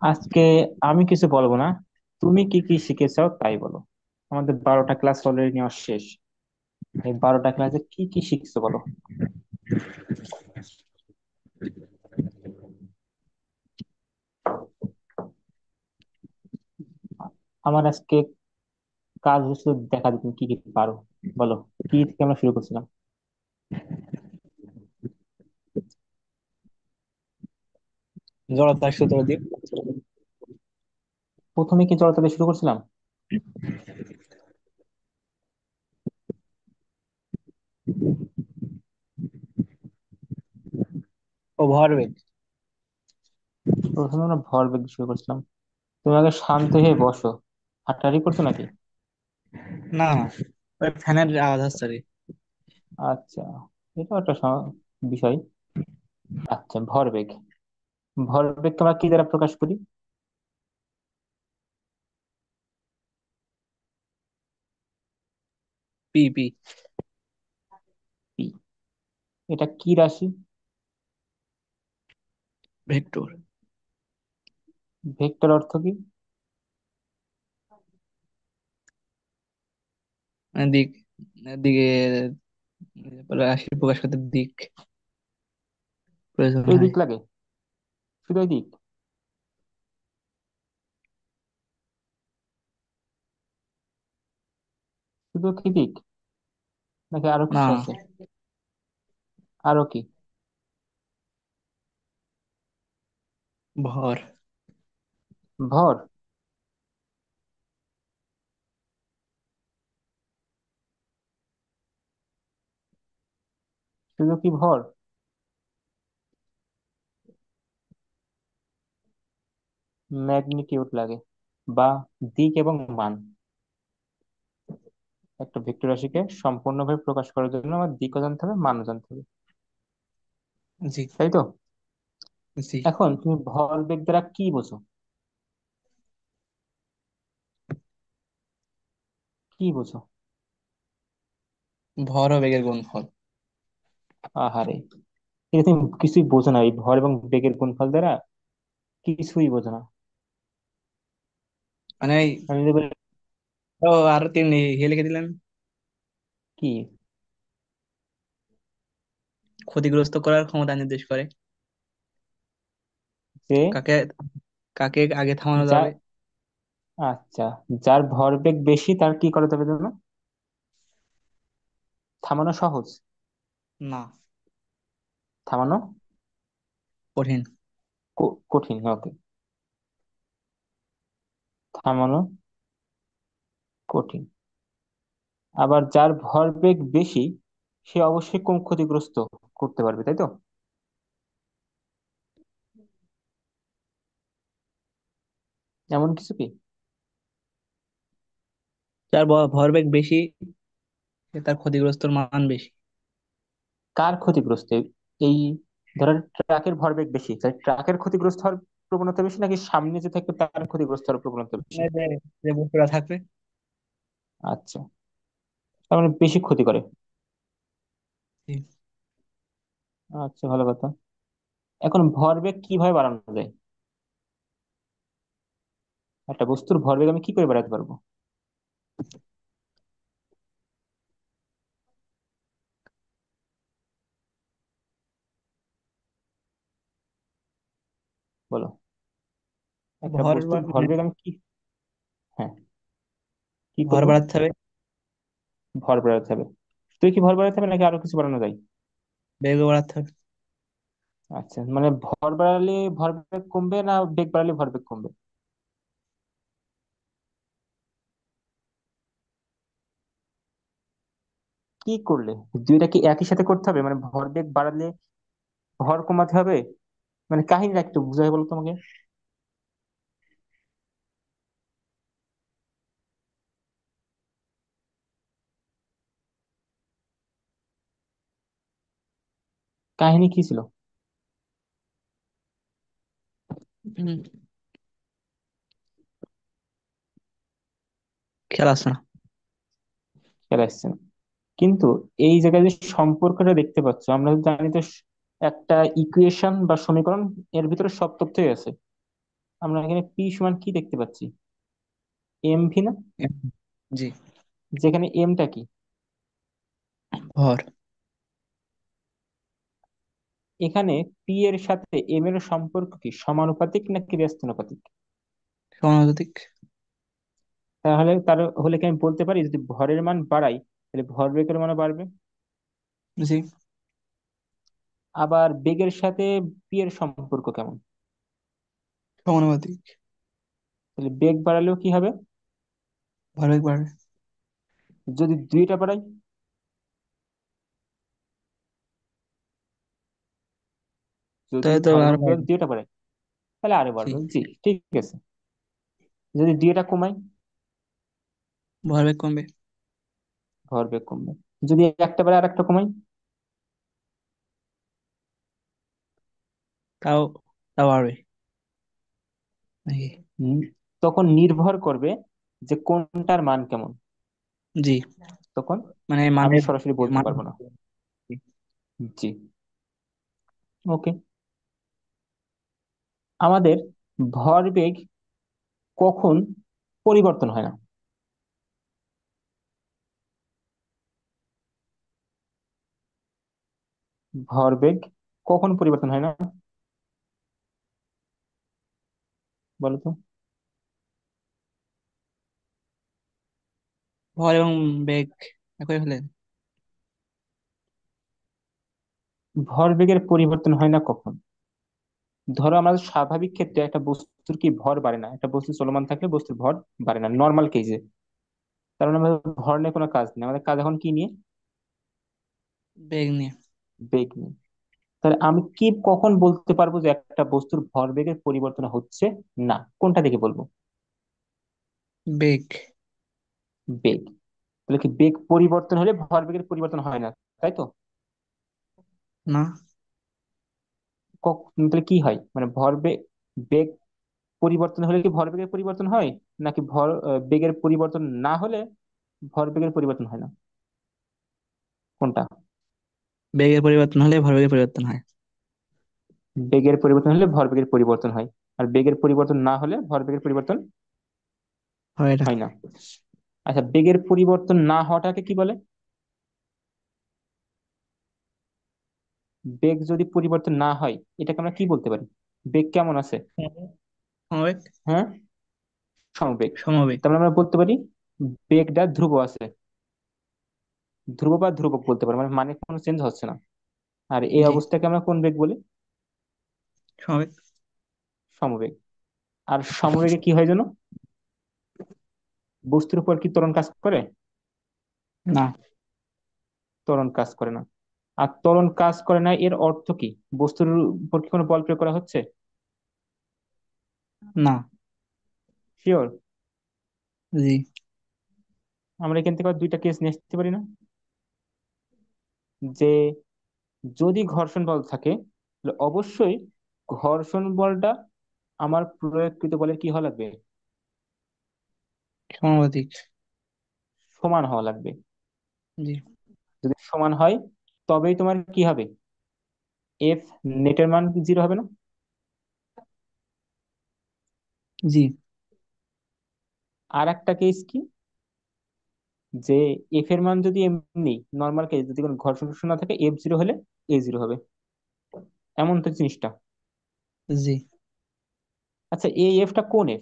আজকে আমি কিছু বলবো না। তুমি কি কি শিখেছো তাই বলো। আমাদের 12টা ক্লাস অলরেডি নেওয়া শেষ। এই 12টা ক্লাসে কি কি শিখছো বলো। আমার আজকে কাজ হচ্ছে দেখা যায় তুমি কি কি পারো। বলো, কি থেকে আমরা শুরু করছিলাম? জড়তার সূত্র দিয়ে। প্রথমে কি জড়তা দিয়ে শুরু করছিলাম? ও ভরবেগ। প্রথমে আমরা ভরবেগ দিয়ে শুরু করছিলাম। তুমি আগে শান্ত হয়ে বসো। হাঁটাহাঁটি করছো নাকি? না না, ওই ফ্যানের আওয়াজ হচ্ছে রে। আচ্ছা, এটা একটা বিষয়। আচ্ছা, ভরবেগ। ভরবেগকে আমরা কি দ্বারা প্রকাশ করি? P P. পি। এটা কি রাশি? ভেক্টর। ভেক্টর অর্থ কি? মানে দিক, দিকে রাশি প্রকাশ করতে দিক প্রয়োজন এই হয়। দিক লাগে? শুধু এই দিক? শুধু কি দিক, নাকি আরো না, কিছু আছে? আরো কি? ভর। ভর? শুধু কি ভর? ম্যাগনিটিউড লাগে, বা দিক এবং মান। একটা ভেক্টর রাশিকে সম্পূর্ণভাবে প্রকাশ করার জন্য আমার দিকও জানতে হবে, মানও জানতে হবে। জি। তাই তো? জি। এখন তুমি ভরবেগ দ্বারা কি বোঝো? কি বোঝো? ভর ও বেগের গুণফল। আহারে, এটা তুমি কিছুই বোঝো না। এই ভর এবং বেগের গুণফল দ্বারা কিছুই বোঝো না। মানে আমি যদি বলি, ও আরো তিন ইয়ে লিখে দিলেন। কি? ক্ষতিগ্রস্ত করার ক্ষমতা নির্দেশ করে। যে কাকে কাকে আগে থামানো যা যাবে। আচ্ছা, যার ভরবেগ বেশি তার কি করা যাবে জানো? থামানো সহজ? না, থামানো কঠিন। কঠিন। ওকে, থামানো কঠিন। আবার যার ভরবেগ বেশি সে অবশ্যই কম ক্ষতিগ্রস্ত করতে পারবে, তাই তো? এমন কিছু কি? যার ভরবেগ বেশি সে তার ক্ষতিগ্রস্তর মান বেশি। কার ক্ষতিগ্রস্ত? এই ধরেন ট্রাকের ভরবেগ বেশি, তাই ট্রাকের ক্ষতিগ্রস্ত হওয়ার প্রবণতা বেশি, নাকি সামনে যে থাকবে তার ক্ষতিগ্রস্ত হওয়ার প্রবণতা বেশি? মানে যে যে বস্তুটা থাকবে। আচ্ছা, তার মানে বেশি ক্ষতি করে। জি। আচ্ছা, ভালো কথা। এখন ভরবেগ কিভাবে বাড়ানো যায়? একটা বস্তুর ভরবেগ আমি কি করে বাড়াতে পারবো? বলো, একটা বস্তুর মানে ভরবেগ আমি কি, হ্যাঁ, কি ভর করব? বাড়াতে হবে। ভর বাড়াতে হবে। তুই কি ভর বাড়াতে হবে নাকি আরো কিছু বাড়ানো যায়? বেগও বাড়াতে হবে। আচ্ছা, মানে ভর বাড়ালে ভরবেগ কমবে না বেগ বাড়ালে ভরবেগ কমবে? কি করলে? দুইটা কি একই সাথে করতে হবে? মানে ভরবেগ বাড়ালে ভর কমাতে হবে? মানে কাহিনীটা একটু বুঝাই বলো তোমাকে। কাহিনী কি ছিল? হুম, খেয়াল আছে না। চলে আসছে না। কিন্তু এই জায়গায় যে সম্পর্কটা দেখতে পাচ্ছ, আমরা জানি তো একটা ইকুয়েশন বা সমীকরণ, এর ভিতরে সব তথ্যই আছে। আমরা এখানে পি সমান কি দেখতে পাচ্ছি? এম ভি না? এম, জি। যেখানে এমটা কি? ভর। এখানে পি এর সাথে এম এর সম্পর্ক কি সমানুপাতিক নাকি ব্যস্তানুপাতিক? সমানুপাতিক। তাহলে তার হলে কি আমি বলতে পারি যদি ভরের মান বাড়াই তাহলে ভরবেগের মানও বাড়বে? জি। আবার বেগের সাথে পি এর সম্পর্ক কেমন? সমানুপাতিক। তাহলে বেগ বাড়ালেও কি হবে? ভরবেগ বাড়বে। যদি দুইটা বাড়াই, যদি তাহলে তো ভরের আরো বেগ বাড়বে। দুইটা বাড়াই তাহলে আরো জি। বাড়বে, জি ঠিক আছে। যদি দুইটা কমাই, ভরবেগ কমবে। ভরবেগ কমবে। যদি একটা বাড়াই আর একটা কমাই, তাও তাও বাড়বে নাকি? উম, তখন নির্ভর করবে যে কোনটার মান কেমন। জি। তখন মানে আমি মানের, সরাসরি বলতে মান। পারবো না। জি। ওকে। আমাদের ভরবেগ কখন পরিবর্তন হয় না? ভরবেগ কখন পরিবর্তন হয় না বলো তো? ভর এবং বেগ একই হলে। ভরবেগের পরিবর্তন হয় না কখন? ধরো আমাদের স্বাভাবিক ক্ষেত্রে একটা বস্তুর কি ভর বাড়ে না? একটা বস্তু চলমান থাকলে বস্তুর ভর বাড়ে না নর্মাল কেজে। কারণ আমাদের ভর নিয়ে কোনো কাজ নেই, আমাদের কাজ এখন কি নিয়ে? বেগ নিয়ে। বেগ নিয়ে। তাহলে আমি কি কখন বলতে পারবো যে একটা বস্তুর ভরবেগের পরিবর্তন হচ্ছে না? কোনটা দেখে বলবো? বেগ। বেগ। তাহলে কি বেগ পরিবর্তন হলে ভরবেগের পরিবর্তন হয় না, তাই তো? না। তাহলে কি হয় মানে ভরবেগ, বেগ পরিবর্তন হলে কি ভরবেগের পরিবর্তন হয়, নাকি বেগের পরিবর্তন না হলে ভরবেগের পরিবর্তন হয় না? কোনটা? বেগের পরিবর্তন হলে ভরবেগের পরিবর্তন হয়। বেগের পরিবর্তন হলে ভরবেগের পরিবর্তন হয়, আর বেগের পরিবর্তন না হলে ভরবেগের পরিবর্তন হয় এটা। হয় না। আচ্ছা, বেগের পরিবর্তন না হওয়াটাকে কি বলে? বেগ যদি পরিবর্তন না হয় এটাকে আমরা কি বলতে পারি? বেগ কেমন আছে? সমবেগ। হ্যাঁ, সমবেগ। সমবেগ। তার মানে আমরা বলতে পারি বেগটা ধ্রুব আছে, ধ্রুব বা ধ্রুবক বলতে পারি, মানে কোনো চেঞ্জ হচ্ছে না। আর এই জি। অবস্থাকে আমরা কোন বেগ বলি? সমবেগ। সমবেগ। আর সমবেগে কি হয় জানো? বস্তুর উপর কি ত্বরণ কাজ করে? না। ত্বরণ কাজ করে না। আর ত্বরণ কাজ করে না এর অর্থ কি? বস্তুর উপর কি কোনো বল প্রয়োগ করা হচ্ছে? না। শিওর? জি। আমরা এখান থেকে আবার দুইটা কেস নিয়ে আসতে পারি না? যে যদি ঘর্ষণ বল থাকে তাহলে অবশ্যই ঘর্ষণ বলটা আমার প্রয়োগকৃত বলের কি হওয়া লাগবে? সমানুপাতিক। সমান হওয়া লাগবে। জি। যদি সমান হয় তবেই তোমার কি হবে? এফ নেটের মান জিরো হবে না? জি। আর একটা কেস কি, যে এফ এর মান যদি এমনি নর্মাল কেস যদি কোনো ঘর্ষণ টর্ষণ না থাকে এফ জিরো হলে এ জিরো হবে, এমন তো জিনিসটা। জি। আচ্ছা, এই এফটা কোন এফ?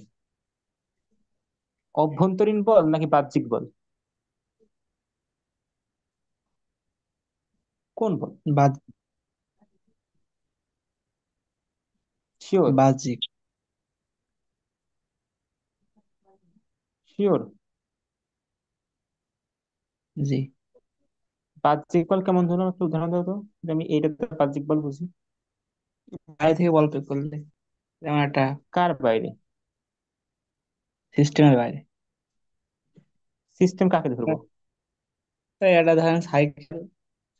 অভ্যন্তরীণ বল নাকি বাহ্যিক বল? কোন বল? বাদ। শিওর? বাহ্যিক। শিওর? জি। বাহ্যিক বল কেমন, ধরুন একটা উদাহরণ দাও তো, যে আমি এইটাতে বাহ্যিক বল বুঝি। বাইরে থেকে বল প্রয়োগ করলে, যেমন একটা কার বাইরে? সিস্টেমের বাইরে। সিস্টেম কাকে ধরবো? তো এটা ধরেন সাইকেল,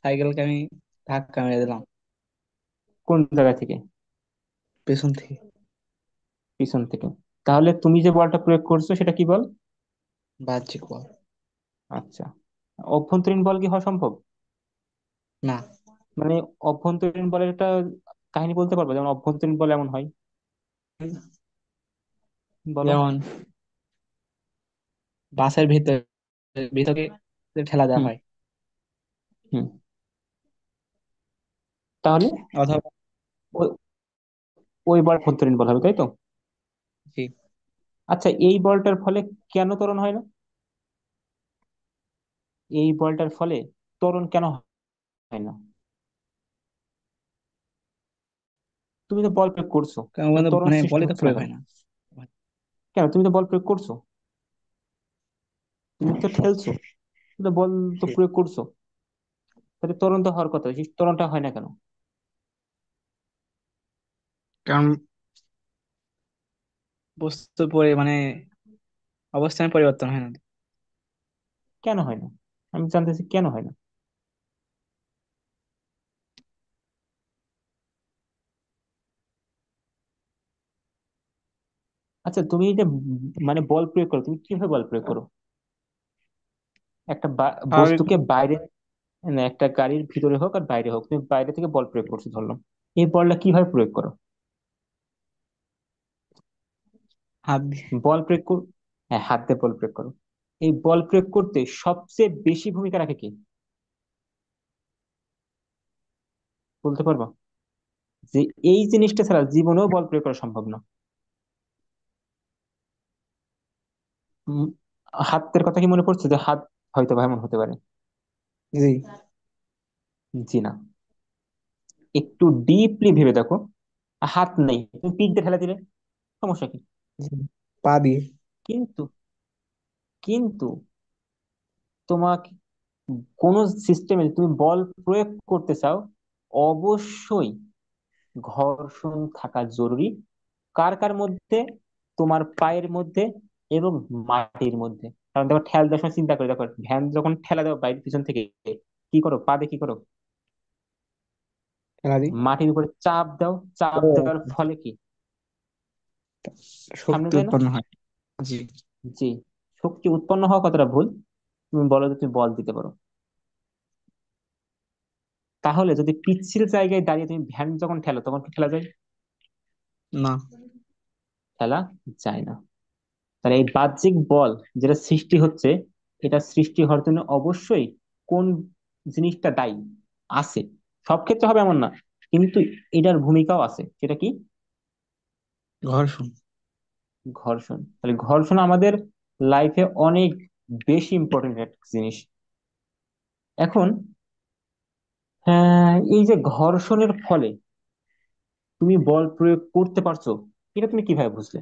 সাইকেলকে আমি ধাক্কা মেরে দিলাম কোন জায়গা থেকে? পেছন থেকে। পিছন থেকে। তাহলে তুমি যে বলটা প্রয়োগ করছো সেটা কি বল? বাহ্যিক বল। আচ্ছা, অভ্যন্তরীণ বল কি হওয়া সম্ভব? না। মানে অভ্যন্তরীণ বলের একটা কাহিনী বলতে পারবো, যেমন অভ্যন্তরীণ বল এমন হয়? বলো। যেমন বাসের ভিতরে ভিতরে ঠেলা দেওয়া হুম। হয়। হুম। তাহলে অথবা ওই ওই বল অভ্যন্তরীণ বল হবে, তাই তো? জি। আচ্ছা, এই বলটার ফলে কেন ত্বরণ হয় না? এই বলটার ফলে ত্বরণ কেন হয় না? তুমি তো বল প্রয়োগ করছো, কারণ তো ওখানে ত্বরণ মানে সৃষ্টি বলই তো হচ্ছে না প্রয়োগ কেন? হয় না। কেন, তুমি তো বল প্রয়োগ করছো, তুমি তো ঠেলছো, তুমি তো বল তো জি। প্রয়োগ করছো। তাহলে ত্বরণ তো হওয়ার কথা, সেই ত্বরণটা হয় না কেন? কারণ বস্তুর পরে মানে অবস্থান পরিবর্তন হয় না। কেন হয় না? আমি জানতেছি কেন হয় না। আচ্ছা, তুমি এই যে মানে বল প্রয়োগ করো, তুমি কিভাবে বল প্রয়োগ করো? একটা স্বাভাবিক বস্তুকে বাইরে, না একটা গাড়ির ভিতরে হোক আর বাইরে হোক, তুমি বাইরে থেকে বল প্রয়োগ করছো ধরলাম, এই বলটা কিভাবে প্রয়োগ করো? হাত দিয়ে। বল প্রয়োগ কর, হ্যাঁ, হাত দিয়ে বল প্রয়োগ করো। এই বল প্রয়োগ করতে সবচেয়ে বেশি ভূমিকা রাখে কি, বলতে পারবো? যে এই জিনিসটা ছাড়া জীবনেও বল প্রয়োগ করা সম্ভব না। উম, হাতের কথা কি মনে পড়ছে, যে হাত হয়তো বা এমন হতে পারে? জি। জি না। একটু ডিপলি ভেবে দেখো, হাত নেই, তুমি পিঠ দিয়ে ঠেলা দিলে সমস্যা কি? জি। পা দিয়ে। কিন্তু কিন্তু তোমাকে কোন সিস্টেমে তুমি বল প্রয়োগ করতে চাও, অবশ্যই ঘর্ষণ থাকা জরুরি। কার কার মধ্যে? তোমার পায়ের মধ্যে এবং মাটির মধ্যে। কারণ দেখো, ঠেলা দেওয়ার সময় চিন্তা করে দেখো, ভ্যান যখন ঠেলা দাও বাইরের পিছন থেকে, কি করো, পা দিয়ে কি করো? খেলা দিই। মাটির উপরে চাপ দাও, চাপ ও, দেওয়ার ফলে কি সামনে শক্তি যায় না? উৎপন্ন হয়। জি। জি। শক্তি উৎপন্ন হওয়া কতটা ভুল, তুমি বলো যে তুমি বল দিতে পারো। তাহলে যদি পিচ্ছিল জায়গায় দাঁড়িয়ে তুমি ভ্যান যখন ঠেলো, তখন কি ঠেলা যায়? না। ঠেলা যায় না। তাহলে এই বাহ্যিক বল যেটা সৃষ্টি হচ্ছে, এটা সৃষ্টি হওয়ার জন্য অবশ্যই কোন জিনিসটা দায়ী আছে, সব ক্ষেত্রে হবে এমন না, কিন্তু এটার ভূমিকাও আছে, সেটা কি? ঘর্ষণ। ঘর্ষণ। তাহলে ঘর্ষণ আমাদের লাইফে অনেক বেশি ইম্পর্টেন্ট একটা জিনিস। এখন এই যে ঘর্ষণের ফলে তুমি বল প্রয়োগ করতে পারছো, এটা তুমি কিভাবে বুঝলে?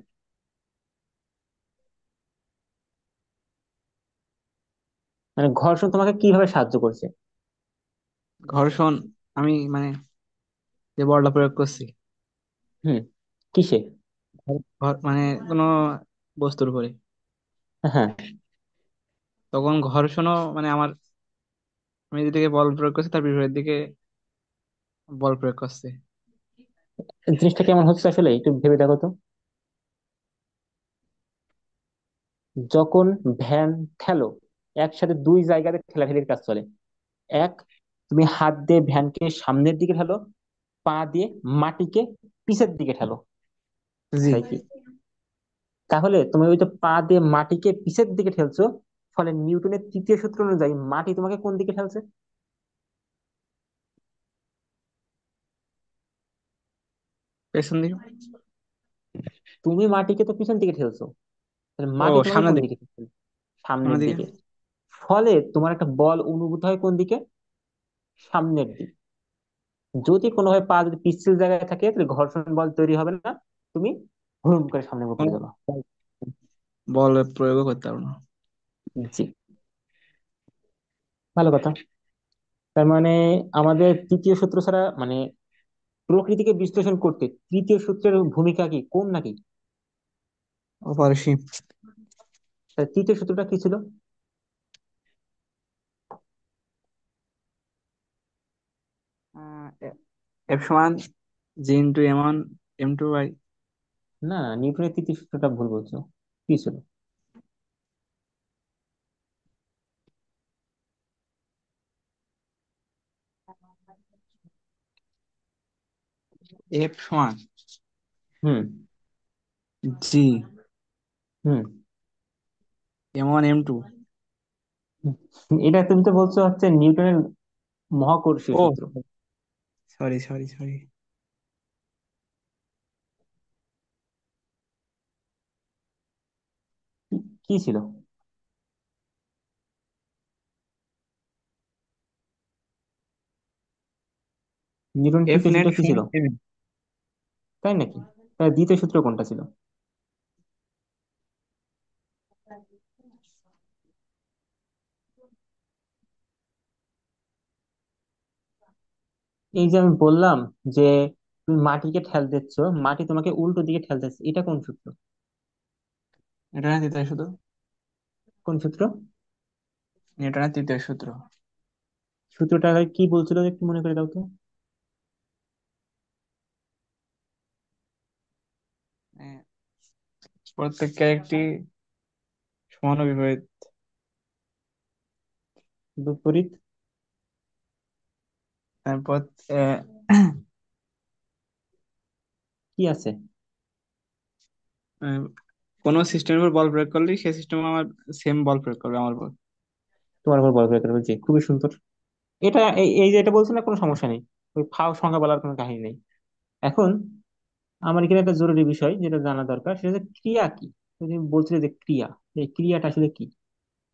মানে ঘর্ষণ তোমাকে কিভাবে সাহায্য করছে? ঘর্ষণ আমি মানে যে বলটা প্রয়োগ করছি হুম। কিসে? মানে কোনো বস্তুর উপরে, হ্যাঁ। তখন ঘর্ষণও মানে আমার, আমি যেদিকে বল প্রয়োগ করছি তার বিপরীত দিকে বল প্রয়োগ করছে। জিনিসটা কেমন হচ্ছে আসলে একটু ভেবে দেখো তো। যখন ভ্যান ঠেলো, একসাথে দুই জায়গাতে ঠেলাঠেলির কাজ চলে। এক, তুমি হাত দিয়ে ভ্যানকে সামনের দিকে ঠেলো, পা দিয়ে মাটিকে পিছের দিকে ঠেলো, জি। তাই কি? তাহলে তুমি ওই যে পা দিয়ে মাটিকে পিছের দিকে ঠেলছো, ফলে নিউটনের তৃতীয় সূত্র অনুযায়ী মাটি তোমাকে কোন দিকে ঠেলছে? পেছন দিকে। তুমি মাটিকে তো পিছন দিকে ঠেলছো, তাহলে ও, মাটি তোমাকে সামনের কোন দিকে। দিকে ঠেলছে? সামনের সামনের দিকে। দিকে। ফলে তোমার একটা বল অনুভূত হয় কোন দিকে? সামনের দিকে। যদি কোনোভাবে পা যদি পিচ্ছিল জায়গায় থাকে, তাহলে ঘর্ষণ বল তৈরি হবে না, তুমি হুড়ুম করে সামনে পড়ে কোনো যাবে। বল প্রয়োগও করতে পারবো না। জি। ভালো কথা। তার মানে আমাদের তৃতীয় সূত্র ছাড়া, মানে প্রকৃতিকে বিশ্লেষণ করতে তৃতীয় সূত্রের ভূমিকা কি, কোন নাকি? অপরিসীম। তার তৃতীয় সূত্রটা কি ছিল? এফ সমান G into M one M two by. না, নিউটনের তৃতীয় সূত্রটা ভুল বলছো। কি ছিল? এফ সমান হুম। জি হুম। M1 M2। এটা তুমি তো বলছো হচ্ছে নিউটনের মহাকর্ষীয় ও, সূত্র। Sorry sorry sorry. কি কি ছিল? নিউটন এফ তৃতীয় নেট সূত্র কি ছিল? ফিল্ড। তাই নাকি? তাহলে দ্বিতীয় সূত্র কোনটা ছিল? এই যে আমি বললাম যে তুমি মাটিকে ঠেল দিচ্ছ, মাটি তোমাকে উল্টো দিকে ঠেলতেছে, এটা কোন সূত্র? নিউটনের তৃতীয় সূত্র। কোন সূত্র? নিউটনের তৃতীয় সূত্র। সূত্রটা কি বলছিল একটু মনে করে দাও তো। আহ, প্রত্যেককে একটি সমানুবিপরীত বিপরীত। পথ। কি আছে? আহ, কোনো সিস্টেমের উপর বল প্রয়োগ করলে সেই সিস্টেম আমার সেম বল প্রয়োগ করবে আমার উপর। তোমার উপর বল প্রয়োগ করবে, জি, খুবই সুন্দর। এটা এই এই যে এটা বলছো না, কোনো সমস্যা নেই। ওই ফাও সংজ্ঞা বলার কোনো কাহিনী নেই। এখন আমার এখানে একটা জরুরি বিষয় যেটা জানা দরকার, সেটা হচ্ছে ক্রিয়া কি। তুমি বলছিলে যে ক্রিয়া, এই ক্রিয়াটা আসলে কি?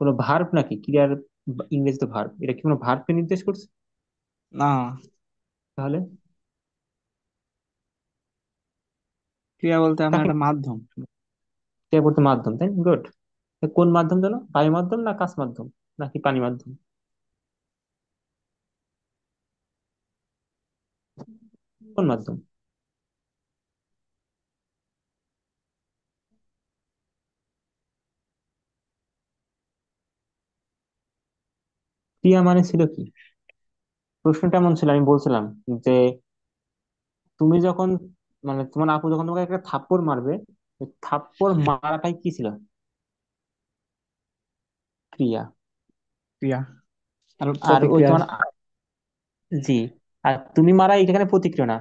কোনো ভার্ব নাকি ক্রিয়ার? ইংরেজিতে ভার্ব, এটা কি কোনো ভার্বকে নির্দেশ করছে? না, তাহলে ক্রিয়া বলতে আপনার কাকে? একটা মাধ্যম। ক্রিয়া বলতে মাধ্যম, তাই, গুড। কোন মাধ্যম জানো? বায়ু মাধ্যম না আকাশ মাধ্যম নাকি পানি মাধ্যম? কোন মাধ্যম? ক্রিয়া মানে ছিল কি? প্রশ্নটা এমন ছিল, আমি বলছিলাম যে তুমি যখন, মানে তোমার আপু যখন তোমাকে একটা থাপ্পড় মারবে, ওই থাপ্পড় মারাটাই কি ছিল? ক্রিয়া। ক্রিয়া আর আর ওই প্রতিক্রিয়া তোমার আছে। জি, আর তুমি মারা এখানে প্রতিক্রিয়া না।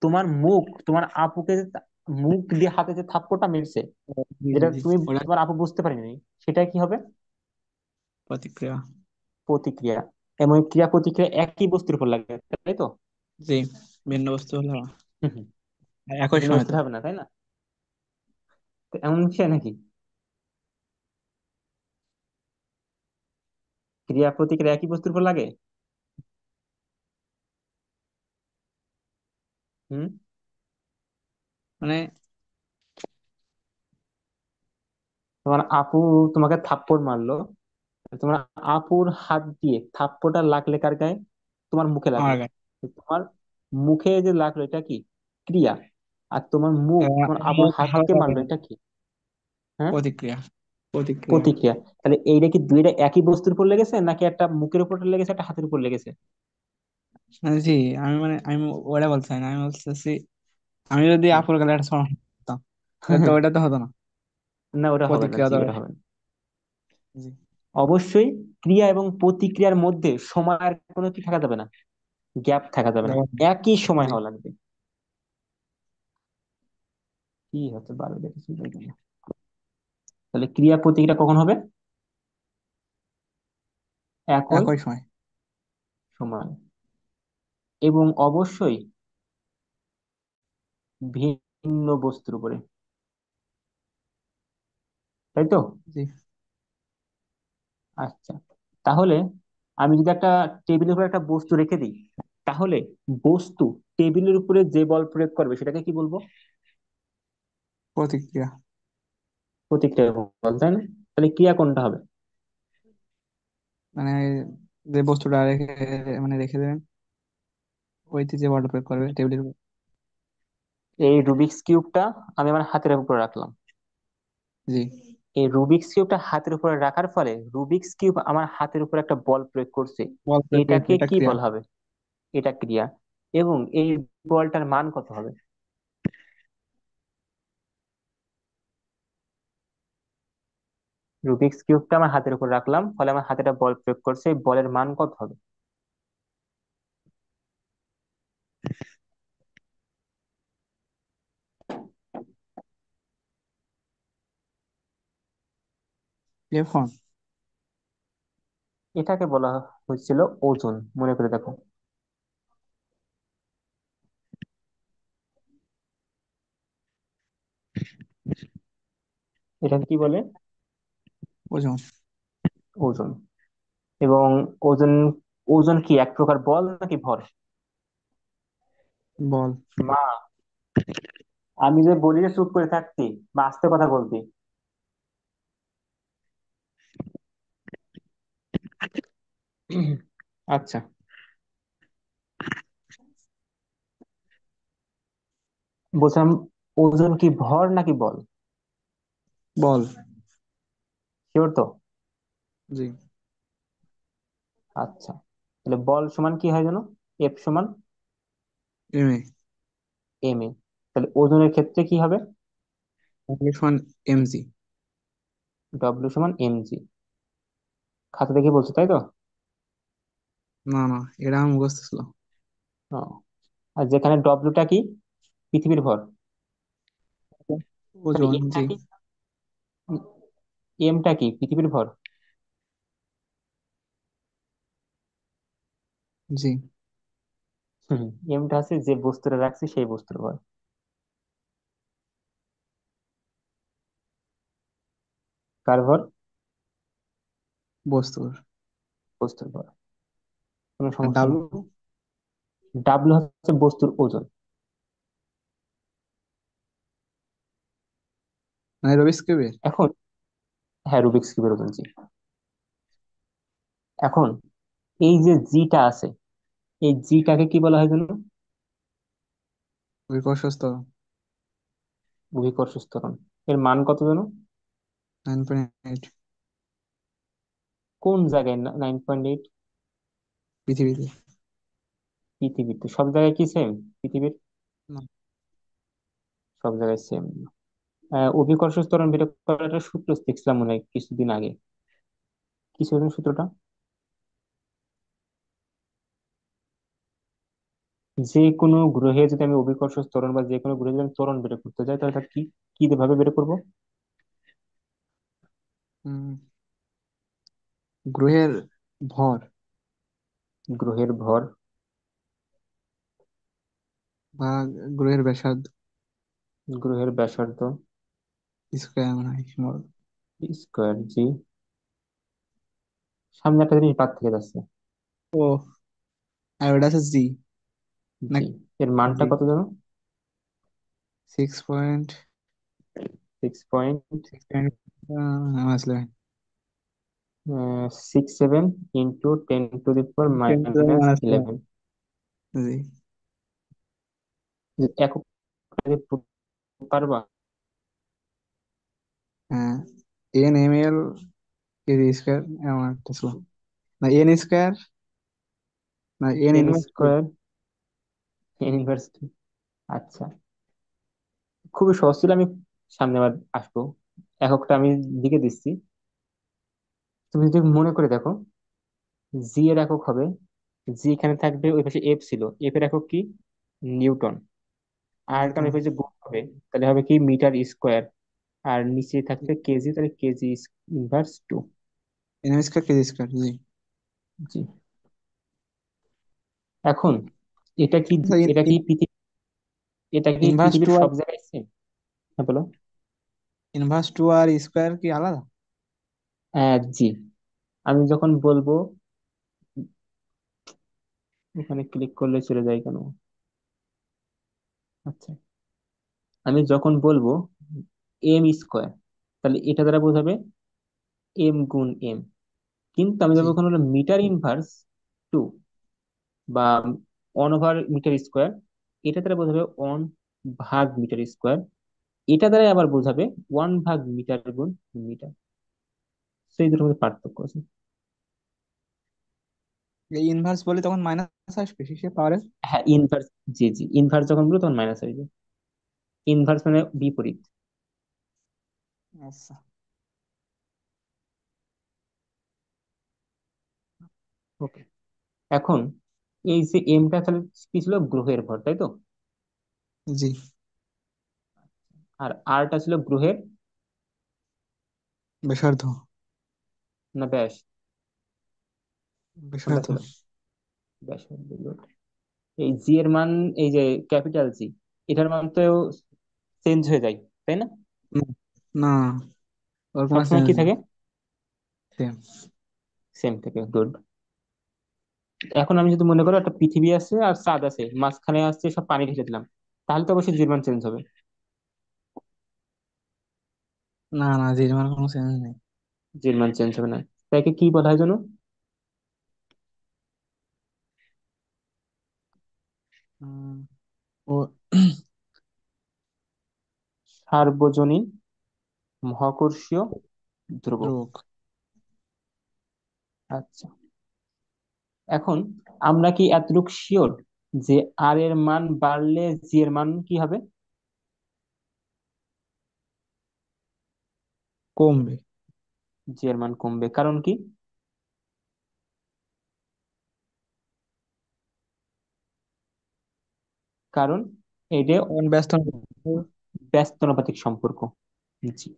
তোমার মুখ, তোমার আপুকে যে মুখ দিয়ে হাতে যে থাপ্পড়টা মেরেছে, জি জি যেটা জি, তুমি, ওটা তোমার আপু বুঝতে পারেনি, সেটা কি হবে? প্রতিক্রিয়া। প্রতিক্রিয়া। এবং এই ক্রিয়া প্রতিক্রিয়া একই বস্তুর উপর লাগে, তাই তো? জি, ভিন্ন বস্তু হলো হুম হুম। একই ভিন্ন সময় তো। বস্তুর হবে না, তাই না? তো এমন বিষয় নাকি? ক্রিয়া প্রতিক্রিয়া একই বস্তুর উপর লাগে? হুম। মানে তোমার আপু তোমাকে থাপ্পড় মারলো, তোমার আপুর হাত দিয়ে থাপ্পড়টা লাগলে কার গায়ে? তোমার মুখে আমার লাগলো। গায়ে। তো তোমার মুখে যে লাগলো এটা কি? ক্রিয়া। আর তোমার মুখ তোমার আপুর হাতকে হালকা মারলো, করে। এটা কি? হ্যাঁ, প্রতিক্রিয়া। প্রতিক্রিয়া। প্রতিক্রিয়া। তাহলে এইটা কি দুইটা একই বস্তুর উপর লেগেছে নাকি একটা মুখের উপর লেগেছে একটা হাতের উপর লেগেছে? জি, আমি ওটা বলছি না, আমি বলতেছি আমি যদি কি? আপুর গালে একটা শর্ট করতাম, তো ওটা তো হতো না। না, ওটা হবে না, প্রতিক্রিয়া জি, তো। ওটা হবে না। জি। অবশ্যই ক্রিয়া এবং প্রতিক্রিয়ার মধ্যে সময়ের কোনো কি থাকা যাবে না, গ্যাপ থাকা যাবে না, ব্যবহার। একই সময় জি। হওয়া লাগবে। কি হতে পারে দেখেছি এখানে? তাহলে ক্রিয়া প্রতিক্রিয়া কখন হবে? একই একই সময়। সময়। এবং অবশ্যই ভিন্ন বস্তুর উপরে, তাই তো? জি। আচ্ছা, তাহলে আমি যদি একটা টেবিলের উপরে একটা বস্তু রেখে দিই, তাহলে বস্তু টেবিলের উপরে যে বল প্রয়োগ করবে সেটাকে কি বলবো? প্রতিক্রিয়া। প্রতিক্রিয়া বল, তাই না? তাহলে ক্রিয়া কোনটা হবে? মানে যে বস্তুটা রেখে, মানে রেখে দেবেন, ওইতে যে ওয়ার্ড প্রয়োগ করবে টেবিলের উপর। এই রুবিক্স কিউবটা আমি আমার হাতের উপরে রাখলাম। জি। এই রুবিক্স কিউবটা হাতের উপরে রাখার ফলে রুবিক্স কিউব আমার হাতের উপর একটা বল প্রয়োগ করছে। বল প্রয়োগ করেছে, এটাকে এটা কি ক্রিয়া। বল হবে? এটা ক্রিয়া। এবং এই বলটার মান কত হবে? রুবিক্স কিউবটা আমার হাতের উপর রাখলাম, ফলে আমার হাতে একটা বল প্রয়োগ করছে, এই বলের মান কত হবে? এখন এটাকে বলা হয়েছিল ওজোন, মনে করে দেখো। এটাকে কি বলে? ওজন। ওজোন। এবং ওজন, ওজন কি এক প্রকার বল নাকি ভর? বল। মা, আমি যে বলি যে চুপ করে থাকতি বা আস্তে কথা বলতি। আচ্ছা, বলছিলাম, ওজন কি ভর নাকি বল? বল। শিওর তো? জি। আচ্ছা, তাহলে বল সমান কি হয় জানো? এফ সমান এম এ। M A. তাহলে ওজনের ক্ষেত্রে কি হবে? সমান এম জি। ডব্লিউ সমান এম জি। খাতা দেখে বলছো তাই তো? না না, এটা আমার মুখস্থ ছিল। ও, আর যেখানে ডব্লিউটা কি, পৃথিবীর ভর, তাহলে ওজন, এমটা জি। কি, এমটা কি পৃথিবীর ভর? জি। হুম, এমটা আছে যে বস্তুটা রাখছে সেই বস্তুর ভর। কার ভর? বস্তুর। বস্তুর ভর। কোনো আর সমস্যা নেই। ডাব্লু। ডাব্লিউ হচ্ছে বস্তুর ওজন। মানে রবিস কিউবের। এখন, হ্যাঁ, রুবিক্স কিউবের ওজন, জি। এখন এই যে জিটা আছে, এই জিটাকে কি বলা হয় জানো? অভিকর্ষস্থ। অভিকর্ষ ত্বরণ। এর মান কত জানো? 9.8। কোন জায়গায় 9.8? পৃথিবীতে। পৃথিবীতে সব জায়গায় কি সেম? পৃথিবীর না। সব জায়গায় সেম। অভিকর্ষ ত্বরণ বের করার একটা সূত্র দেখছিলাম মনে হয় কিছুদিন আগে। কি ছিল যেন সূত্রটা? যে কোনো গ্রহে যদি আমি অভিকর্ষ ত্বরণ, বা যে কোনো গ্রহে যদি আমি ত্বরণ বের করতে চাই, তাহলে তার কি, কি ভাবে বের করবো? হুম, গ্রহের ভর গ্রহের ভর বা গ্রহের ব্যাসার্ধ গ্রহের ব্যাসার্ধ স্কয়ার মনে হয় সম্ভবত। স্কোয়ার জি। সামনে একটা জিনিস বাদ থেকে যাচ্ছে। ও, আর ওটা আছে জি। না। জি। এর মানটা জি। কত জানো? 6 পয়েন্ট। 6.67 আসলে ইন্টু 10⁻⁻11। জি। একক পারবা? হ্যাঁ, NmL কেজি স্কয়ার এমন একটা ছিল। না এন স্কয়ার, না n n inverse two. Square, n inverse. আচ্ছা, খুবই সহজ ছিল। আমি সামনে আবার আসবো, এককটা আমি লিখে দিচ্ছি। তুমি যদি মনে করে দেখো, জি এর একক হবে, জি এখানে থাকবে, ওই পাশে এফ ছিল, এফ এর একক কি? নিউটন। আর কারণ নিউটন। এর পাশে গুণ হবে, তাহলে হবে কি মিটার স্কোয়ার। আর নিচে থাকবে কেজি, তাহলে kg inverse two. N square kg square, G. G. এখন এটা কি, আচ্ছা, এটা কি পৃথিবী, এটা কি ইনভার্স টু পৃথিবীর আর সব জায়গায় সেম? হ্যাঁ বলো। ইনভার্স টু আর স্কয়ার কি আলাদা? জি। আমি যখন বলবো, এখানে ক্লিক করলে চলে যায় কেন? আচ্ছা, আমি যখন বলবো এম স্কোয়ার, তাহলে এটা দ্বারা বোঝাবে এম গুণ এম। কিন্তু আমি জি। যখন হলো মিটার ইনভার্স টু, বা 1/মিটার স্কোয়ার, এটা দ্বারা বোঝাবে 1/মিটার স্কোয়ার। এটা দ্বারা আবার বোঝাবে 1/মিটার গুণ মিটার। সেই দুটোর মধ্যে পার্থক্য আছে। এই ইনভার্স বলে তখন মাইনাস আসবে শেষে পাওয়ারের। হ্যাঁ, ইনভার্স। জি জি, ইনভার্স যখন বলবো তখন মাইনাস হয়ে যায়। ইনভার্স মানে বিপরীত। আচ্ছা। ওকে। এখন এই যে এমটা তাহলে কি ছিল? গ্রহের ভর, তাই তো? জি। আর আরটা ছিল গ্রহের ব্যাসার্ধ। না ব্যাস? কোনটা ব্যাসার্ধ। ছিল? ব্যাসার্ধ, good. এই জি এর মান, এই যে ক্যাপিটাল জি, এটার মান তো চেঞ্জ হয়ে যায়, তাই না? না, না, ওর কোনো সবসময় চেঞ্জ কি নেই। থাকে? সেম। সেম থাকে, গুড। এখন আমি যদি মনে করো একটা পৃথিবী আছে আর চাঁদ আছে, মাঝখানে আসছে সব পানি ঢেলে দিলাম, তাহলে তো অবশ্যই জির মান চেঞ্জ হবে। না, না, জির মান কোনো চেঞ্জ নেই। জির মান চেঞ্জ হবে না। তাকে কি বলা হয় জানো? উম, ও সার্বজনীন মহাকর্ষীয় ধ্রুবক। ধ্রুবক। আচ্ছা, এখন আমরা কি এতটুকু শিওর যে আর এর মান বাড়লে জি এর মান কি হবে? কমবে। জি এর মান কমবে, কারণ কি? কারণ এটা কারণ ব্যস্ত না। ব্যস্তানুপাতিক সম্পর্ক। জি,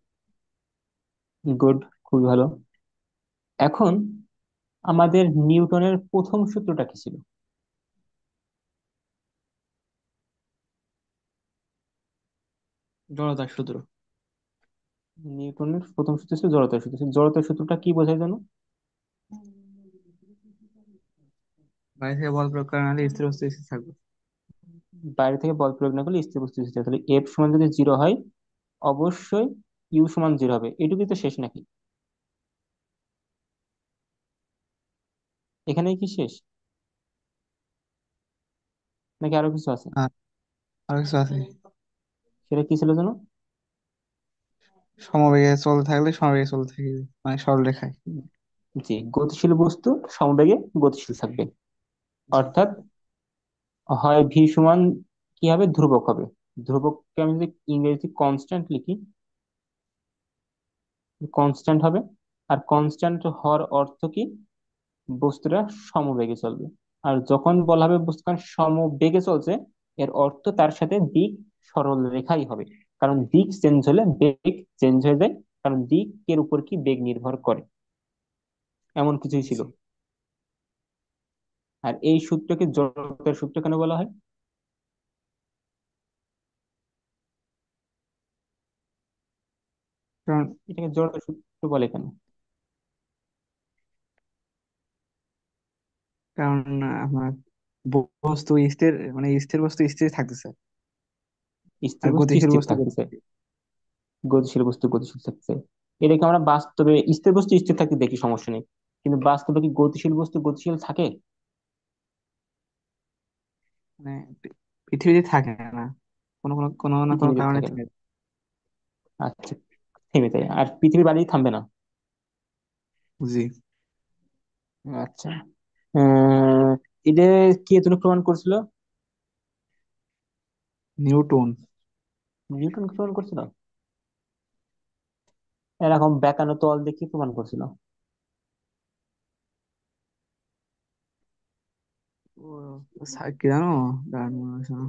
গুড, খুবই ভালো। এখন আমাদের নিউটনের প্রথম সূত্রটা কি ছিল? জড়তার সূত্র। নিউটনের প্রথম সূত্র ছিল জড়তার সূত্র। জড়তার সূত্রটা কি বোঝায় জানো? বাইরে থেকে বল প্রয়োগ করা নাহলে স্থির বস্তু স্থির থাকবে। বাইরে থেকে বল প্রয়োগ না করলে স্থির বস্তু স্থির থাকে। তাহলে এফ সমান যদি জিরো হয়, অবশ্যই ইউ সমান জিরো হবে। এটুকুই তো শেষ নাকি? এখানেই কি শেষ, নাকি আরো কিছু আছে? আর আর কিছু আছে। সেটা কি ছিল জানো? সমবেগে চলতে থাকলে সমবেগে চলতে থাকবে, মানে সরলরেখায়। জি, গতিশীল বস্তু সমবেগে গতিশীল থাকবে। জি। অর্থাৎ হয় ভি সমান কি হবে, ধ্রুবক হবে। ধ্রুবককে আমি যদি ইংরেজি কনস্ট্যান্ট লিখি, কনস্ট্যান্ট হবে। আর কনস্ট্যান্ট হওয়ার অর্থ কি? বস্তুটা সমবেগে চলবে। আর যখন বলা হবে বস্তুটা সমবেগে চলছে, এর অর্থ তার সাথে দিক সরল রেখাই হবে। কারণ দিক চেঞ্জ হলে বেগ চেঞ্জ হয়ে যায়। কারণ দিকের উপর কি বেগ নির্ভর করে, এমন কিছুই ছিল। জি। আর এই সূত্রকে জড়তার সূত্র কেন বলা হয়? কারণ এটাকে জড়তার সূত্র বলে কেন? কারণ আমার বস্তু স্থির, মানে স্থির বস্তু স্থির থাকতেছে, আর স্থির বস্তু গতিশীল স্থির বস্তু থাকতে চায়, গতিশীল। গতিশীল বস্তু গতিশীল থাকতে চায়। এটাকে আমরা বাস্তবে স্থির বস্তু স্থির থাকতে দেখি, সমস্যা নেই। কিন্তু বাস্তবে কি গতিশীল বস্তু গতিশীল থাকে? মানে পৃথিবীতে থাকে না, কোনো কোনো কোনো না কোনো পৃথিবীতে কারণে থাকে না। থাকে। আচ্ছা, থেমে তাই আর পৃথিবীর বাড়ি থামবে না। জি। আচ্ছা, আহ এটা কে তুমি প্রমাণ করছিল? নিউটন। নিউটন প্রমাণ করছিল? এরকম বেঁকানো তল দেখি প্রমাণ করছিল? ও, কি জানো, দাঁড়ান, মনে হচ্ছে না।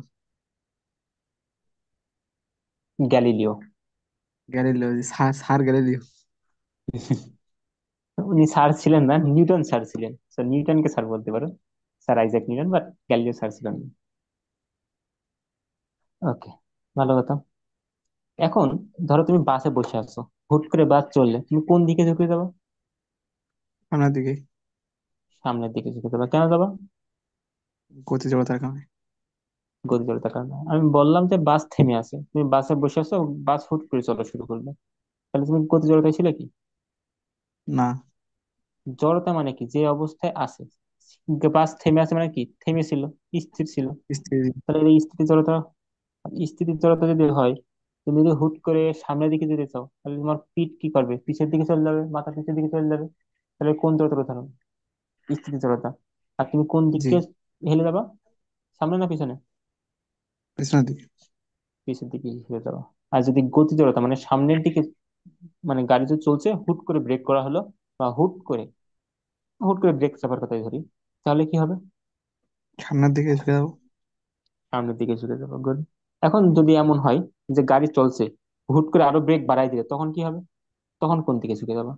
Galileo. Galileo, sir sir Galileo. উনি স্যার ছিলেন না, নিউটন স্যার ছিলেন। তো নিউটনকে স্যার বলতে পারো, sir Isaac Newton, but Galileo sir ছিলেন। ওকে, ভালো কথা। এখন ধরো তুমি বাসে বসে আছো, হুট করে বাস চললে তুমি কোন দিকে ঝুঁকে যাবে? সামনের দিকে। সামনের দিকে ঝুঁকে যাবে, কেন যাবা? গতি জড়তার কারণে। গতি জড়তার কারণে। আমি বললাম যে বাস থেমে আছে, তুমি বাসে বসে আছো, বাস হুট করে চলা শুরু করবে, তাহলে তুমি গতি জড়তায় ছিলে কি? না। জড়তা মানে কি, যে অবস্থায় আছে। বাস থেমে আছে মানে কি, থেমেছিল, স্থির ছিল। স্থির। তাহলে এই স্থিতি জড়তা, স্থিতি জড়তা যদি হয়, তুমি যদি হুট করে সামনের দিকে যেতে চাও, তাহলে তোমার পিঠ কি করবে, পিছের দিকে চলে যাবে, মাথা পিছের দিকে চলে যাবে। তাহলে কোন জড়তার উদাহরণ? স্থিতি জড়তা। আর তুমি কোন জি। দিকে হেলে যাবা, সামনে না পিছনে? পেছনের দিকে। পিছের দিকে হেলে যাবা। আর যদি গতি জড়তা মানে সামনের দিকে, মানে গাড়ি যে চলছে, হুট করে ব্রেক করা হলো, বা হুট করে ব্রেক চাপার কথাই ধরি, তাহলে কি হবে? সামনের দিকে ঝুঁকে যাবো। সামনের দিকে ঝুঁকে যাবো, গুড। এখন যদি এমন হয় যে গাড়ি চলছে, হুট করে আরো ব্রেক বাড়াই দিলে, তখন কি হবে? তখন কোন দিকে ঝুঁকে যাবো?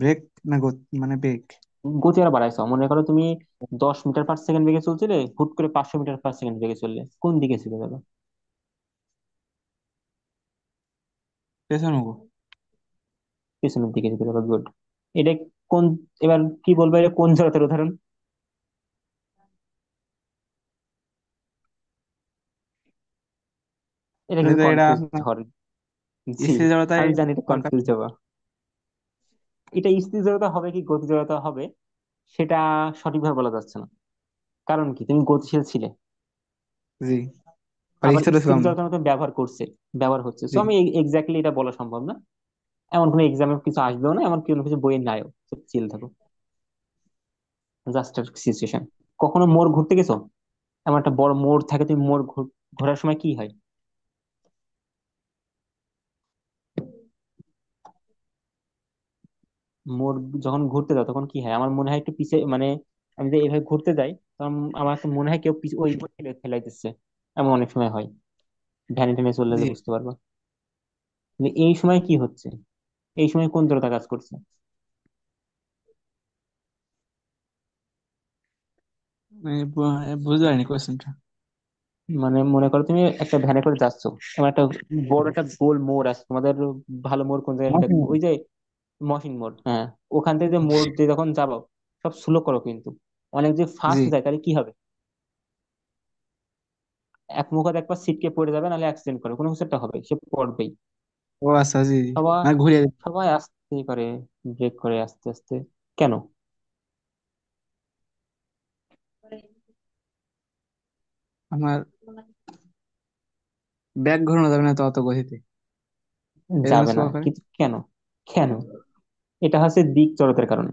ব্রেক না মানে ব্রেক। গতি আর বাড়াইছো, মনে করো তুমি 10 মিটার পার সেকেন্ড বেগে চলছিলে, হুট করে 500 মিটার পার সেকেন্ড বেগে চললে, কোন দিকে ছিল দাদা? পেছনে গো। পিছনের দিকে ছিল, গুড। এটা কোন, এবার কি বলবো, এটা কোন জড়তার উদাহরণ? এটা তাহলে কিন্তু তো এটা কনফিউজ আপনার হওয়ার। জি, স্থির জড়তায় আমি জানি এটা হালকা। কনফিউজ হবা। এটা স্থির জড়তা হবে কি গতি জড়তা হবে, সেটা সঠিকভাবে বলা যাচ্ছে না। কারণ কি, তুমি গতিশীল ছিলে, জি, আর আবার স্থির স্থির ছিলাম না। জড়তার মতো ব্যবহার করছে, ব্যবহার হচ্ছে। তো জি আমি এক্স্যাক্টলি এটা বলা সম্ভব না, এমন কোনো এক্সামে কিছু আসবেও না, এমন কোনো কিছু বইয়ের নাইও। চিল থাকো, জাস্ট সিচুয়েশন। কখনো মোড় ঘুরতে গেছো? এমন একটা বড় মোড় থাকে, তুমি মোড় ঘোরার সময় কি হয়? মোড় যখন ঘুরতে যাও তখন কি হয় আমার মনে হয়, একটু পিছে মানে, আমি যে এইভাবে ঘুরতে যাই, তখন আমার কাছে মনে হয় কেউ ওই মোড় ঠেলাই দিচ্ছে, এমন অনেক সময় হয়। ভ্যানে ট্যানে চললে জি, যে বুঝতে পারবো। কিন্তু এই সময় কি হচ্ছে, এই সময় কোন জড়তা কাজ করছে? বুঝতে পারিনি কোয়েশ্চেনটা। মানে মনে করো তুমি একটা ভ্যানে করে যাচ্ছ, এমন একটা বড় একটা গোল মোড় আছে তোমাদের। ভালো মোড় কোন জায়গায় সেটা ওই যে মহসিন মোড়, হ্যাঁ। ওখান থেকে যে মোড় দিয়ে যখন যাবো, সব স্লো করো কিন্তু, অনেক যে জি, ফাস্ট যায় তাহলে কি হবে? এক মুখে একবার ছিটকে পড়ে যাবে, নাহলে অ্যাক্সিডেন্ট করে কোনো কিছু একটা হবে, সে পড়বেই। ও আচ্ছা, জি জি। সবাই, মানে ঘুরিয়ে সবাই আস্তে করে ব্রেক করে আস্তে আস্তে, কেন? আমার ব্যাগ ঘোরানো যাবে না তো অত গতিতে, এই জন্য যাবে স্লো না করে। কিন্তু কেন? কেন? এটা হচ্ছে দিক জড়তার কারণে,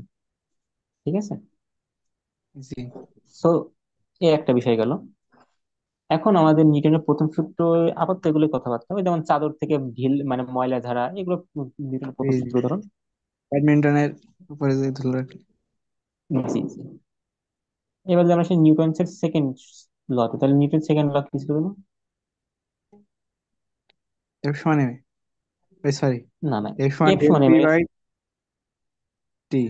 ঠিক আছে। জি, সো এই একটা বিষয় গেল। এখন আমাদের নিউটনের প্রথম সূত্র, আপাতত এগুলো কথাবার্তা হবে, যেমন চাদর থেকে ঢিল মানে ময়লা ঝাড়া, এগুলো নিউটনের জি প্রথম জি। সূত্র ধরুন। ব্যাডমিন্টনের উপরে যে ধুলো রাখি। জি জি। এবার যদি আমরা সেই নিউটনের সেকেন্ড লতে, তাহলে নিউটন সেকেন্ড ল কি ছিল বলুন? এফ সমান এম, সরি, না না, এফ সমান এফ ডেল সমান পি এম এর বাই টি।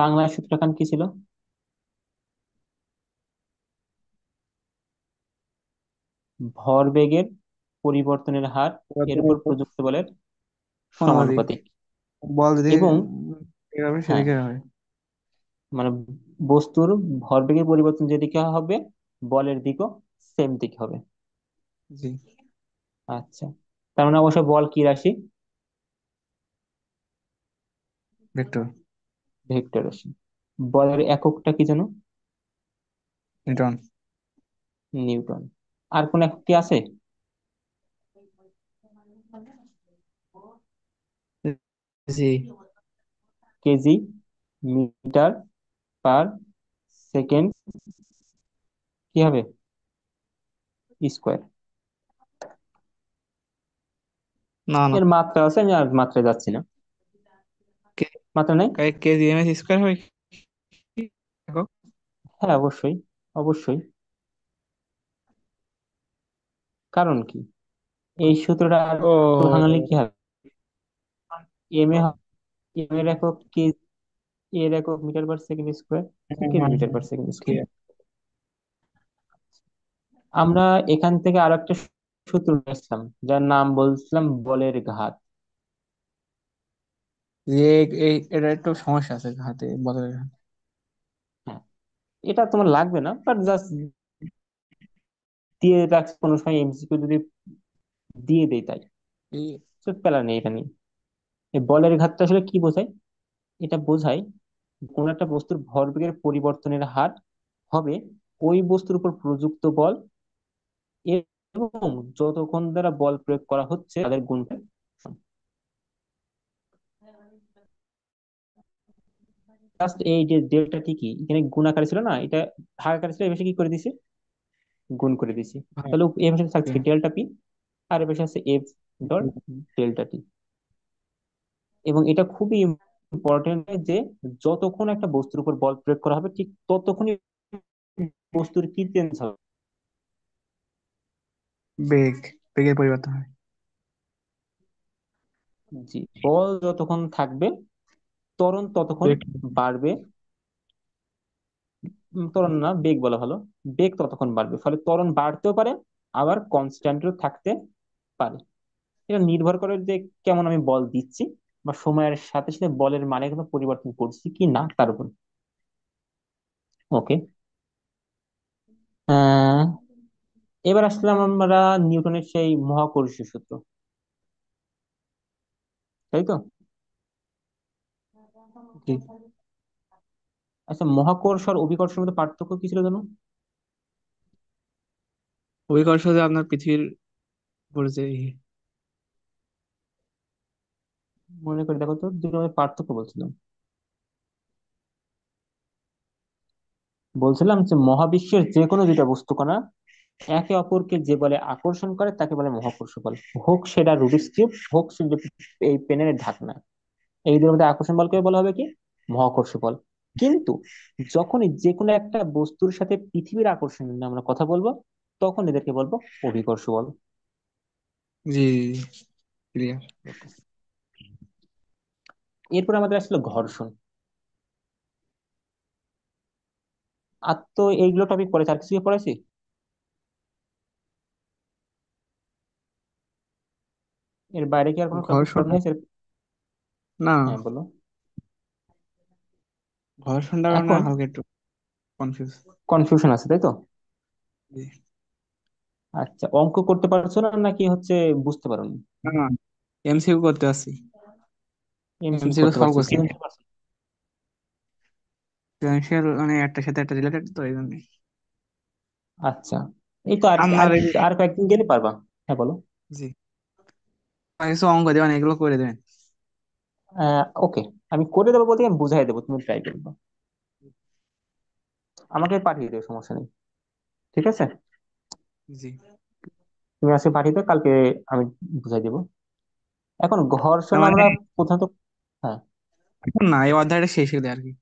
বাংলা সূত্রখান কি ছিল? ভরবেগের পরিবর্তনের হার এর উপর প্রযুক্ত বলের সমানুপাতিক। সমানুপাতিক। বল যদি এবং হবে হ্যাঁ, সেদিকে হবে। মানে বস্তুর ভরবেগের পরিবর্তন যেদিকে হবে, বলের দিকও সেম দিক হবে। জি, আচ্ছা, তার মানে অবশ্য বল কি রাশি? ভেক্টর। ভেক্টর রাশি। বলের এককটা কি জানো? নিউটন। নিউটন। আর কোন একক কি আছে? জি, কেজি, মিটার পার সেকেন্ড, কি হবে? স্কোয়ার। না না, এর মাত্রা আছে, আমি আর মাত্রায় যাচ্ছি না। কে মাত্রা নাই? কেজি এম এস স্কোয়ার হবে কি একক? হ্যাঁ অবশ্যই, অবশ্যই। কারণ কি, এই সূত্রটা আর ভাঙালে ও কি হবে? এম এ, এম এর একক কে, এর একক মিটার পার সেকেন্ড স্কোয়ার, হ্যাঁ, কেজি হ্যাঁ, মিটার হ্যাঁ, পার সেকেন্ড ঠিক স্কোয়ার। আছে। আমরা এখান থেকে আরো একটা সূত্র নিয়েছিলাম, যার নাম বলছিলাম বলের ঘাত। যে এটা একটু সমস্যা আছে হাতে বদলের হাতে। হ্যাঁ, এটা তোমার লাগবে না, বাট জাস্ট দিয়ে রাখছি, কোনো সময় এমসিকিউ যদি দিয়ে দেয় তাই। এই তো প্যারা নেই এটা নিয়ে। এই বলের ঘাতটা আসলে কি বোঝায়? এটা বোঝায় কোন একটা বস্তুর ভরবেগের পরিবর্তনের হার হবে ওই বস্তুর উপর প্রযুক্ত বল এবং যতক্ষণ দ্বারা বল প্রয়োগ করা হচ্ছে তাদের গুণফল। জাস্ট এই যে ডেল্টা টি কি এখানে গুণ আকারে ছিল না, এটা ভাগ আকারে ছিল, এবার কি করে দিছি, গুণ করে দিছি। ভাগ। তাহলে এর পাশে থাকছে কি ডেল্টা পি, আর এর পাশে আছে এফ ডট ডেল্টা টি। এবং এটা খুবই ইম্পর্টেন্ট যে যতক্ষণ একটা বস্তুর উপর বল প্রয়োগ করা হবে, ঠিক ততক্ষণই বস্তুর কি চেঞ্জ হবে? বেগ, বেগের পরিবর্তন হয়। জি, বল যতক্ষণ থাকবে ত্বরণ ততক্ষণ বেগ। বাড়বে। ত্বরণ না, বেগ বলা ভালো। বেগ ততক্ষণ বাড়বে, ফলে ত্বরণ বাড়তেও পারে, আবার কনস্ট্যান্টও থাকতে পারে। এটা নির্ভর করে যে কেমন আমি বল দিচ্ছি, বা সময়ের সাথে সাথে বলের মানে কোনো পরিবর্তন করছি কি না তার উপর। ওকে। আহ এবার আসলাম আমরা নিউটনের সেই মহাকর্ষীয় সূত্র, তাই তো? জি। আচ্ছা, মহাকর্ষ আর অভিকর্ষের মধ্যে পার্থক্য কি ছিল জানো? অভিকর্ষ যে আপনার পৃথিবীর উপর যে মনে করে দেখো তো, দুটোর মধ্যে পার্থক্য বলছিলাম। বলছিলাম যে মহাবিশ্বের যে কোনো দুইটা বস্তু কণা একে অপরকে যে বলে আকর্ষণ করে তাকে বলে মহাকর্ষ বল। হোক সেটা রুবিক্স কিউব, হোক সেটা এই পেনের ঢাকনা, এই দুটোর মধ্যে আকর্ষণ বলকে বলা হবে কি? মহাকর্ষ বল। কিন্তু যখনই যে কোনো একটা বস্তুর সাথে পৃথিবীর আকর্ষণ নিয়ে আমরা কথা বলবো, তখন এদেরকে বলবো অভিকর্ষ বল। জি ক্লিয়ার। Okay. এরপর আমাদের আসলে ঘর্ষণ। আর তো এইগুলো টপিক পড়েছে, আর কিছু কি পড়েছি? এর বাইরে কি আর কোনো টপিক ঘর্ষণ পড়ানো হয়েছে? না, হ্যাঁ, বলো। ঘর্ষণটার কারণে এখন হালকা একটু কনফিউজ। কনফিউশন আছে, তাই তো? জি। আচ্ছা, অঙ্ক করতে পারছো না নাকি হচ্ছে বুঝতে পারোনি? না না, এমসিকিউ করতে আসছি। এমসিকিউ এমসিকিউ করতে সলভ পারছো, করছি। সৃজনশীল পারছো? ফিনান্সিয়াল মানে একটার সাথে একটা রিলেটেড, তো এই জন্য। আচ্ছা, এই তো আর আর আপনার এই, আর কয়েকদিন গেলে পারবা। হ্যাঁ, বলো। জি, আর কিছু অঙ্ক দেবেন, এগুলো করে দেবেন। ওকে, আমি করে দেবো বলতে আমি বুঝাই দেবো, তুমি ট্রাই করবে। আমাকে পাঠিয়ে দেবে, সমস্যা নেই। ঠিক আছে, জি। তুমি আজকে পাঠিয়ে দাও, কালকে আমি বুঝাই দেবো। এখন তার ঘর্ষণ মানে আমরা প্রধানত, হ্যাঁ, এখন না, এই অধ্যায়টা শেষ হলে আর কি।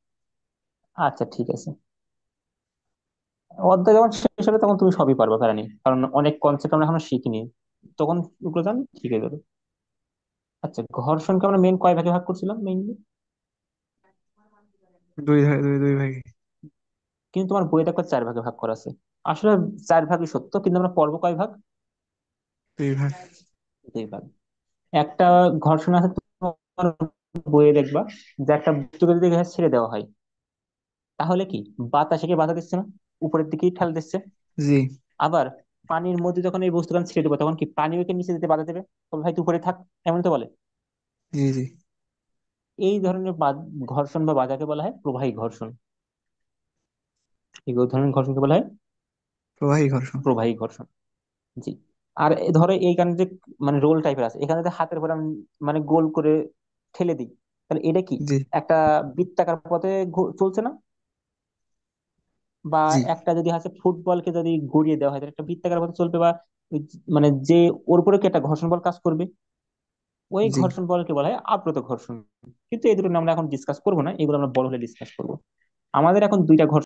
আচ্ছা ঠিক আছে। অধ্যায় যখন শেষ হবে তখন তুমি সবই পারবে, কারণ কারণ অনেক কনসেপ্ট আমরা এখনো শিখিনি, তখন ওগুলো জানি শিখে যাবে। আচ্ছা, ঘর্ষণকে আমরা মেন কয় ভাগে ভাগ করছিলাম মেইনলি? দুই দুই ভাই। কিন্তু তোমার বইয়ে দেখো 4 ভাগে ভাগ করা আছে। আসলে 4 ভাগই সত্য, কিন্তু আমরা পড়বো কয় ভাগ? দুই ভাই। 2 ভাগ। একটা ঘর্ষণ আছে তোমার বইয়ে দেখবা, যে একটা বস্তুকে যদি ঘাস ছেড়ে দেওয়া হয়, তাহলে কি বাতাসে কি বাধা দিচ্ছে না, উপরের দিকেই ঠেল দিচ্ছে। জি আবার পানির মধ্যে যখন এই বস্তুটা ছেড়ে দেবো, তখন কি পানি ওকে নিচে দিতে বাধা দেবে, তবে ভাই তুই উপরে থাক, এমন তো বলে। জি জি। এই ধরনের ঘর্ষণ বা বাধাকে বলা হয় প্রবাহী ঘর্ষণ। এই ধরনের ঘর্ষণকে বলা হয় প্রবাহী ঘর্ষণ। প্রবাহী ঘর্ষণ। জি। আর ধরো এইখানে যে মানে রোল টাইপের আছে, এখানে যদি হাতের উপর আমি মানে গোল করে ঠেলে দিই, তাহলে এটা কি জি একটা বৃত্তাকার পথে চলছে না? বা জি একটা যদি হচ্ছে ফুটবলকে যদি গড়িয়ে দেওয়া হয়, তাহলে একটা বৃত্তাকার পথে চলবে, বা ওই মানে যে ওর উপরে কি একটা ঘর্ষণ বল কাজ করবে, ওই জি। ঘর্ষণ বলকে বলা হয় আপ্রত ঘর্ষণ। কিন্তু এই দুটো নিয়ে আমরা এখন ডিসকাস করবো না, এগুলো আমরা বড় হলে ডিসকাস করবো। আমাদের এখন দুইটা ঘর্ষণ